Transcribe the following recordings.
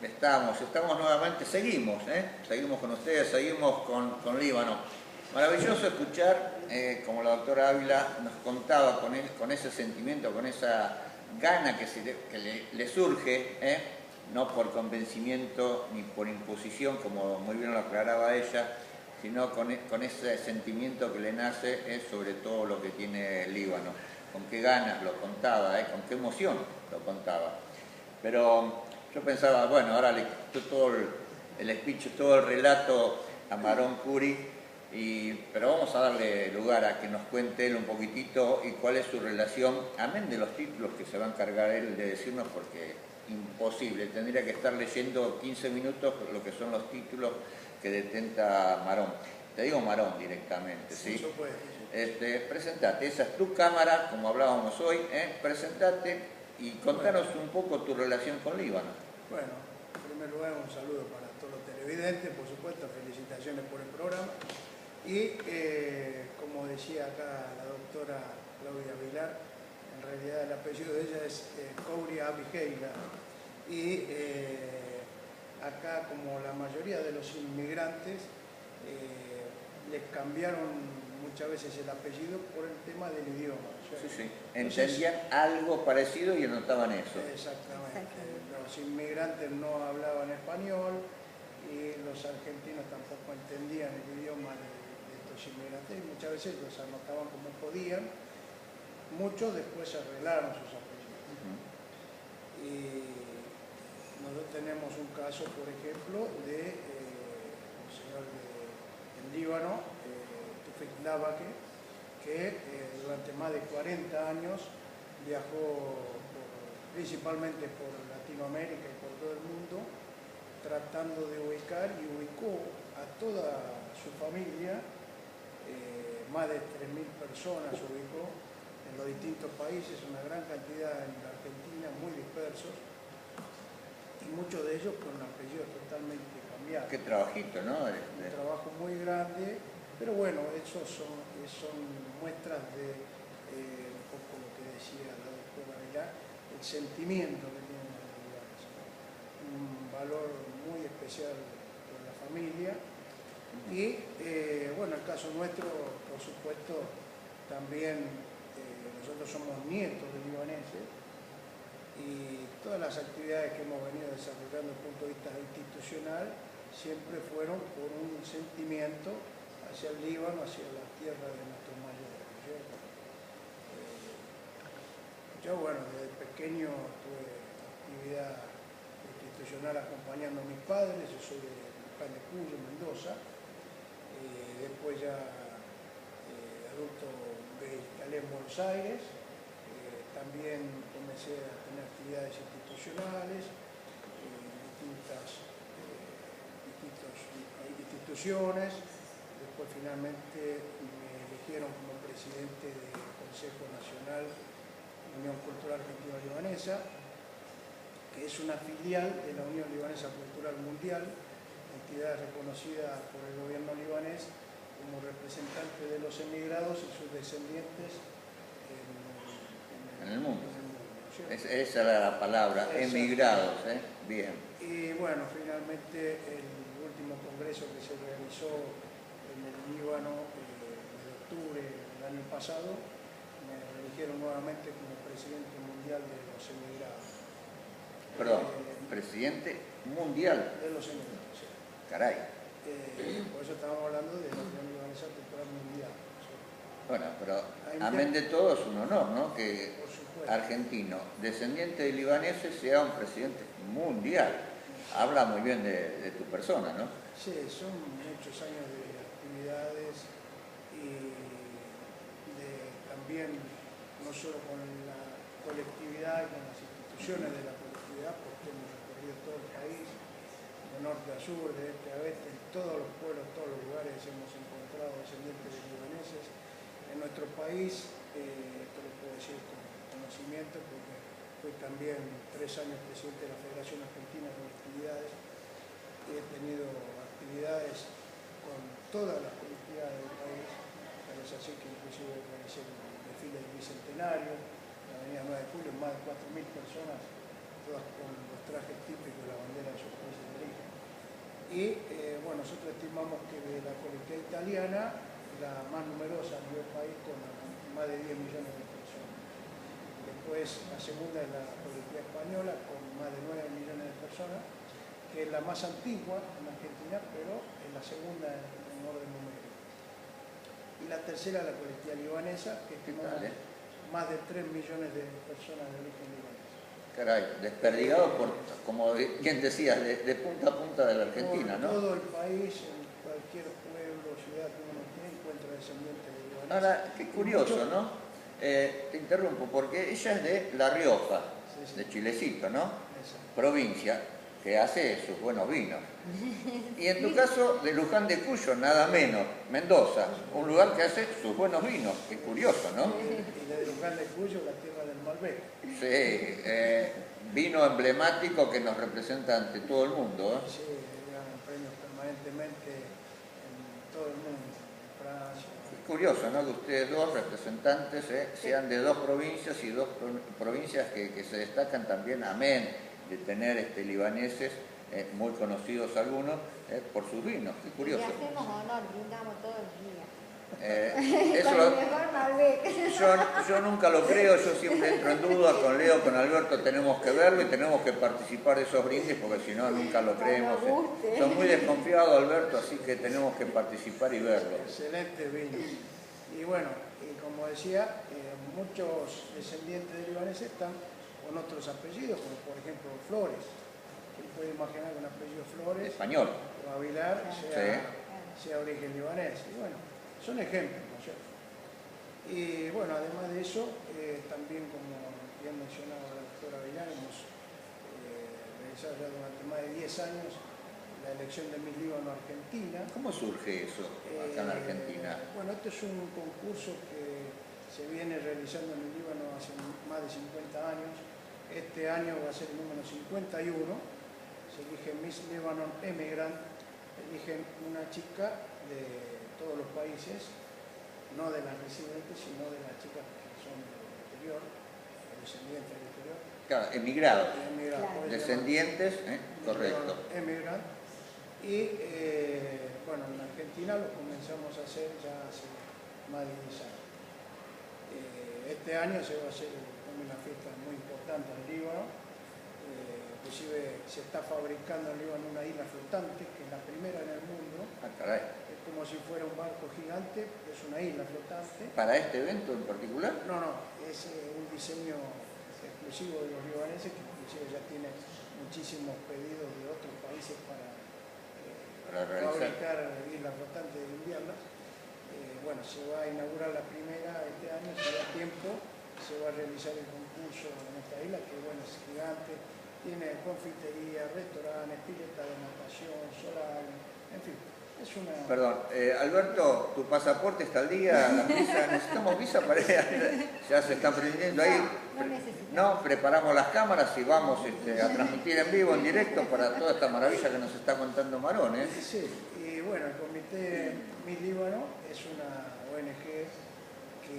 Estamos nuevamente, seguimos con ustedes, seguimos con Líbano. Maravilloso escuchar, como la doctora Ávila nos contaba, con ese sentimiento, con esa gana que le surge, no por convencimiento ni por imposición, como muy bien lo aclaraba ella, sino con ese sentimiento que le nace sobre todo lo que tiene el Líbano. Con qué ganas lo contaba, con qué emoción lo contaba. Pero yo pensaba, bueno, ahora le quito todo el speech, todo el relato a Maron Curi, pero vamos a darle lugar a que nos cuente él un poquitito y cuál es su relación, amén de los títulos que se va a encargar él de decirnos, porque imposible, tendría que estar leyendo 15 minutos lo que son los títulos que detenta Marón. Te digo Marón directamente, ¿sí? Presentate, esa es tu cámara, como hablábamos hoy, presentate y contanos un poco tu relación con Líbano. Bueno, en primer lugar un saludo para todos los televidentes, por supuesto, felicitaciones por el programa. Y como decía acá la doctora Claudia Vilar, en realidad el apellido de ella es Kouri Abigeila. Y acá, como la mayoría de los inmigrantes, les cambiaron muchas veces el apellido por el tema del idioma. Sí. Entendían algo parecido y anotaban eso. Exactamente. Los inmigrantes no hablaban español y los argentinos tampoco entendían el idioma de estos inmigrantes y muchas veces los anotaban como podían. Muchos después arreglaron sus apellidos. Y nosotros tenemos un caso, por ejemplo, de un señor del Líbano, Tufik Labake, que durante más de 40 años viajó principalmente por Latinoamérica y por todo el mundo, tratando de ubicar y ubicó a toda su familia, más de 3.000 personas ubicó en los distintos países, una gran cantidad en la Argentina, muy dispersos, y muchos de ellos con apellidos totalmente cambiados. Qué trabajito, ¿no? Un trabajo muy grande, pero bueno, esos son muestras de un poco lo que decía la doctora Vilar, el sentimiento que tienen los lugares, un valor muy especial por la familia. Y bueno, el caso nuestro, por supuesto, también nosotros somos nietos de libaneses y todas las actividades que hemos venido desarrollando desde el punto de vista institucional siempre fueron por un sentimiento hacia el Líbano, hacia la tierra de nuestros mayores. Yo, bueno, desde pequeño tuve actividad institucional acompañando a mis padres, yo soy de Luján de Cuyo, Mendoza, después ya adulto me instalé en Buenos Aires, también comencé a tener actividades institucionales en distintas instituciones. Después finalmente me eligieron como presidente del Consejo Nacional de la Unión Cultural Argentino-Libanesa, que es una filial de la Unión Libanesa Cultural Mundial, entidad reconocida por el gobierno libanés como representante de los emigrados y sus descendientes en el mundo. Esa era la palabra, emigrados, bien. Y bueno, finalmente el último congreso que se realizó en el Líbano en octubre del año pasado, me eligieron nuevamente como presidente mundial de los emigrados. Perdón, presidente mundial. De los emigrados, sí. Caray. Por eso estábamos hablando de la Unión Libanesa Cultural Mundial. ¿Sí? Bueno, pero amén de todo es un honor, ¿no? Que argentino, descendiente de libaneses, sea un presidente mundial. Habla muy bien de tu persona, ¿no? Sí, son muchos años de actividades y también no solo con la colectividad y con las instituciones de la colectividad, porque hemos recorrido todo el país, de norte a sur, de este a oeste, en todos los pueblos, todos los lugares hemos encontrado descendientes de libaneses. En nuestro país, esto lo puedo decir con conocimiento, porque fui también 3 años presidente de la Federación Argentina de Actividades y he tenido actividades con todas las colectividades del país, pero es así que inclusive organicé el desfile del Bicentenario, la avenida 9 de Julio, más de 4.000 personas, todas con los trajes típicos de la bandera de su Y bueno, nosotros estimamos que de la colectividad italiana, la más numerosa a nivel país, con más de 10 millones de personas. Después la segunda es la colectividad española, con más de 9 millones de personas, que es la más antigua en Argentina, pero es la segunda en orden numérico. Y la tercera es la colectividad libanesa, que estimamos más de 3 millones de personas de origen libanés. Caray, desperdigado por, como bien decías, de punta a punta de la Argentina, ¿no? Todo el país, en cualquier pueblo, ciudad que uno tiene, encuentra descendientes de libaneses. Ahora, qué curioso, ¿no? Te interrumpo, porque ella es de La Rioja, de Chilecito, ¿no? Exacto. Provincia que hace sus buenos vinos. Y en tu caso, de Luján de Cuyo, nada menos, Mendoza, un lugar que hace sus buenos vinos. Qué curioso, ¿no? Y de Luján de Cuyo, la tierra del Malbec. Sí, vino emblemático que nos representa ante todo el mundo, ¿eh? Sí, ganan premios permanentemente en todo el mundo, en Francia. Es curioso, ¿no? Que ustedes dos representantes sean de dos provincias y dos provincias que se destacan también, amén de tener libaneses, muy conocidos algunos, por sus vinos. Qué curioso. Y hacemos honor, brindamos todos los días. Eso Con el mejor Malbec. yo nunca lo creo, yo siempre entro en duda, con Leo, con Alberto tenemos que verlo y tenemos que participar de esos brindis porque si no nunca lo creemos. Son muy desconfiados, Alberto, así que tenemos que participar y verlo. Excelente vino. Y bueno, y como decía, muchos descendientes de libaneses están con otros apellidos, como por ejemplo Flores. ¿Quién puede imaginar que un apellido Flores Español. o Avilar sea origen libanés? Y bueno, son ejemplos, ¿no es cierto? Y bueno, además de eso, también como bien mencionaba la doctora Avilar, hemos realizado ya durante más de 10 años la elección de Miss Líbano Argentina. ¿Cómo surge eso acá en Argentina? Bueno, este es un concurso que se viene realizando en el Líbano hace más de 50 años. Este año va a ser el número 51. Se elige Miss Lebanon Emigrant. Eligen una chica de todos los países, no de las residentes, sino de las chicas que son del exterior, descendientes del exterior. Claro, emigrados. Claro. Descendientes, correcto. Emigrant. Y bueno, en Argentina lo comenzamos a hacer ya hace más de 10 años. Este año se va a hacer una fiesta muy importante en Líbano. Inclusive se está fabricando en Líbano una isla flotante, que es la primera en el mundo. Ah, caray. Es como si fuera un barco gigante, es una isla flotante. ¿Para este evento en particular? No, es un diseño exclusivo de los libaneses, que inclusive ya tiene muchísimos pedidos de otros países para fabricar islas flotantes de invierno. Bueno, se va a inaugurar la primera este año, si da tiempo, se va a realizar el concurso en esta isla, que bueno, es gigante, tiene confitería, restaurantes, pileta de natación, solar, en fin, es una... Perdón, Alberto, tu pasaporte está al día, la visa, necesitamos visa para ir, ya se está prendiendo ahí. No, preparamos las cámaras y vamos a transmitir en vivo, en directo, para toda esta maravilla que nos está contando Marón, ¿eh? Sí, y bueno, el Comité Miss Líbano es una ONG que,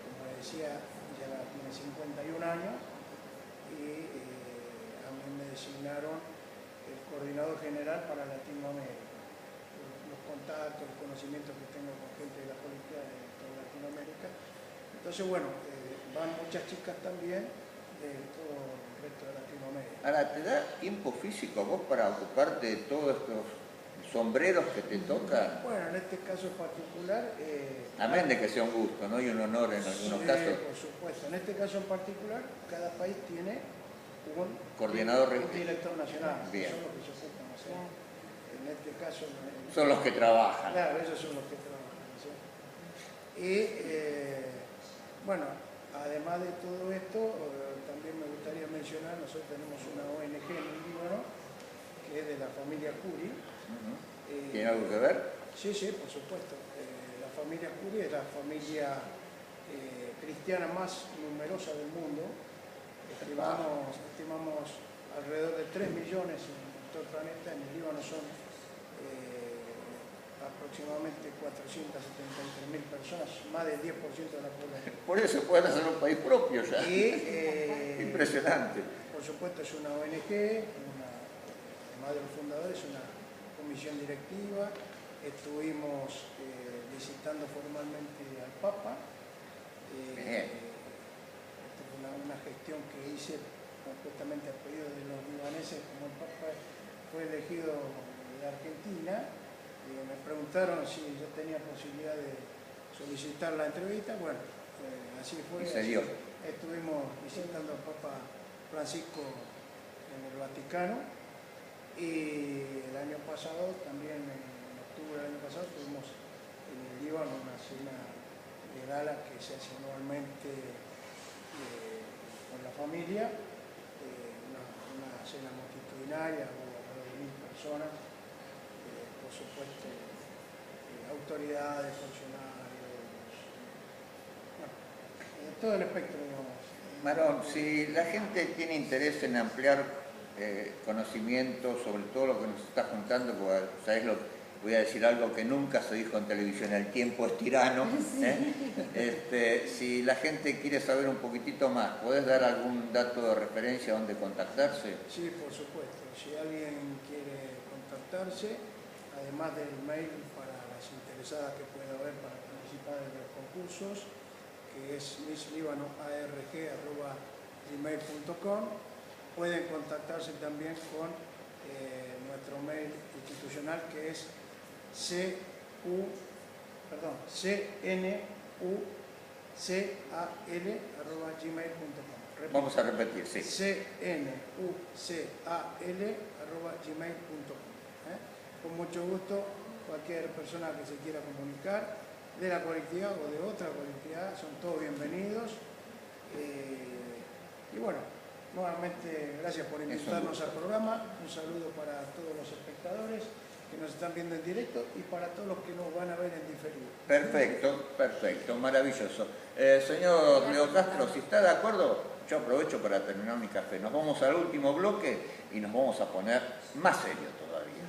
como decía, ya tiene 51 años y a mí me designaron el coordinador general para Latinoamérica. Los contactos, los conocimientos que tengo con gente de la política de toda Latinoamérica. Entonces, bueno, van muchas chicas también de todo el resto de Latinoamérica. Ahora, ¿te da tiempo físico a vos para ocuparte de todos estos sombreros que te tocan? Bueno, en este caso en particular... amén de que sea un gusto, ¿no? Y un honor en algunos casos. Por supuesto. En este caso en particular, cada país tiene un Coordinador un director nacional. Bien. Son los que se ocupan, ¿sí? En este caso... Son los que trabajan. Claro, ellos son los que trabajan, ¿sí? Y, bueno, además de todo esto, también me gustaría mencionar, nosotros tenemos una ONG en el Líbano, que es de la familia Curi. ¿Tiene algo que ver? Sí, por supuesto. La familia Curi es la familia cristiana más numerosa del mundo. Estimamos alrededor de 3 millones en todo el planeta. En el Líbano son aproximadamente 473.000 personas, más del 10% de la población. Por eso pueden hacer un país propio ya. Y, impresionante. Por supuesto es una ONG, además de los fundadores, una comisión directiva, estuvimos visitando formalmente al Papa. Esta fue una gestión que hice completamente a pedido de los libaneses, como el Papa fue elegido de Argentina. Me preguntaron si yo tenía posibilidad de solicitar la entrevista. Bueno, así fue. Y se dio. Estuvimos visitando al Papa Francisco en el Vaticano, y el año pasado, también en octubre del año pasado, tuvimos en el Líbano una cena de gala que se hace anualmente con la familia, una cena multitudinaria, hubo alrededor de 1000 personas, por supuesto, autoridades, funcionarios, bueno, todo el espectro, digamos. Marón, si la gente tiene interés en ampliar conocimiento sobre todo lo que nos está contando, porque ¿sabes lo? Voy a decir algo que nunca se dijo en televisión: el tiempo es tirano. Si la gente quiere saber un poquitito más, ¿podés dar algún dato de referencia donde contactarse? Sí, por supuesto. Si alguien quiere contactarse, además del mail para las interesadas que pueda haber para participar en los concursos, que es misslibano@gmail.com, pueden contactarse también con nuestro mail institucional, que es cnucal@gmail.com. Vamos a repetir, sí. cnucal@gmail.com. Con mucho gusto, cualquier persona que se quiera comunicar de la colectividad o de otra colectividad, son todos bienvenidos. Y bueno, nuevamente gracias por invitarnos al programa. Un saludo para todos los espectadores que nos están viendo en directo y para todos los que nos van a ver en diferido. Perfecto, perfecto, maravilloso. Señor Leo Castro, si está de acuerdo, yo aprovecho para terminar mi café. Nos vamos al último bloque y nos vamos a poner más serios todavía.